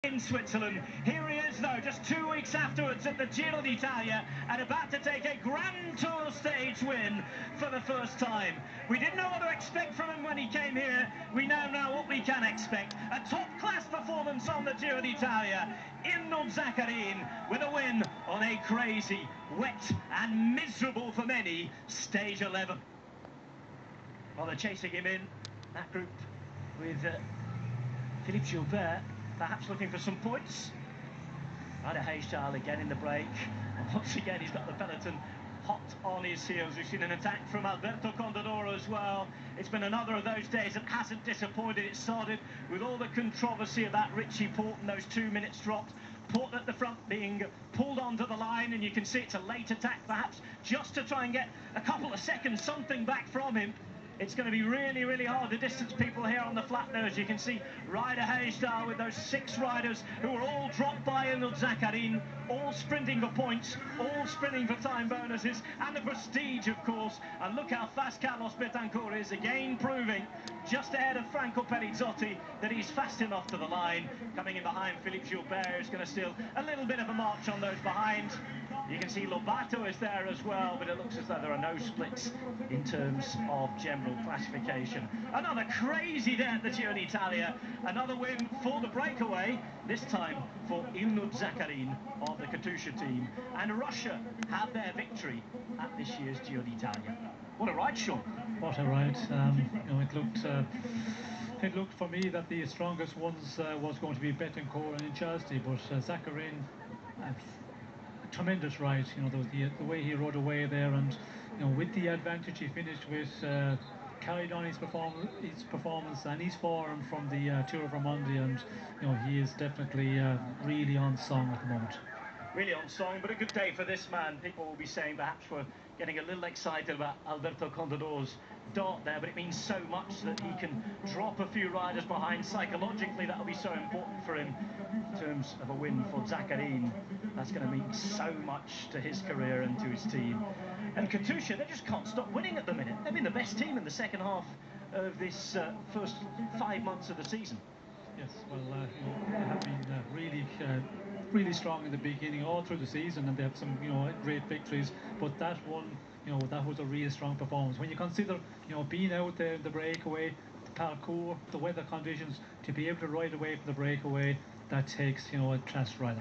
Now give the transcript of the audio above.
In Switzerland. Here he is though, just 2 weeks afterwards at the Giro d'Italia and about to take a Grand Tour stage win for the first time. We didn't know what to expect from him when he came here. We now know what we can expect. A top-class performance on the Giro d'Italia. Ilnur Zakarin with a win on a crazy, wet and miserable for many stage 11. Well, they're chasing him in, that group with Philippe Gilbert. Perhaps looking for some points. Ryder Hagedal again in the break. And once again, he's got the peloton hot on his heels. We've seen an attack from Alberto Contador as well. It's been another of those days that hasn't disappointed. It started with all the controversy about Richie Porte and those 2 minutes dropped. Porte at the front being pulled onto the line, and you can see it's a late attack, perhaps just to try and get a couple of seconds, something back from him. It's going to be really, really hard to distance people here on the flat there. As you can see, Ryder Hagedal with those 6 riders who are all dropped by Ilnur Zakarin, all sprinting for points, all sprinting for time bonuses, and the prestige, of course. And look how fast Carlos Betancourt is, again proving, just ahead of Franco Pelizzotti, that he's fast enough to the line. Coming in behind, Philippe Gilbert is going to steal a little bit of a march on those behind. You can see Lobato is there as well, but it looks as though there are no splits in terms of general classification. Another crazy day at the Giro d'Italia. Another win for the breakaway, this time for Ilnur Zakarin of the Katusha team. And Russia have their victory at this year's Giro d'Italia. What a ride, Sean. What a ride. It looked for me that the strongest ones was going to be Betancourt and Chelsea, but Zakarin, tremendous ride. You know, the way he rode away there, and you know, with the advantage he finished with, carried on his performance and his form from the Tour of Romandie, and you know, he is definitely really on song at the moment. Really on song, but a good day for this man. People will be saying perhaps we're getting a little excited about Alberto Contador's dart there, but it means so much that he can drop a few riders behind. Psychologically, that'll be so important for him in terms of a win for Zakarin. That's going to mean so much to his career and to his team. And Katusha, they just can't stop winning at the minute. They've been the best team in the second half of this first 5 months of the season. Yes, well, you know, they have been really strong in the beginning, all through the season, and they have some, you know, great victories. But that one, you know, that was a really strong performance. When you consider, you know, being out there in the breakaway, the parcours, the weather conditions, to be able to ride away from the breakaway, that takes, you know, a class rider.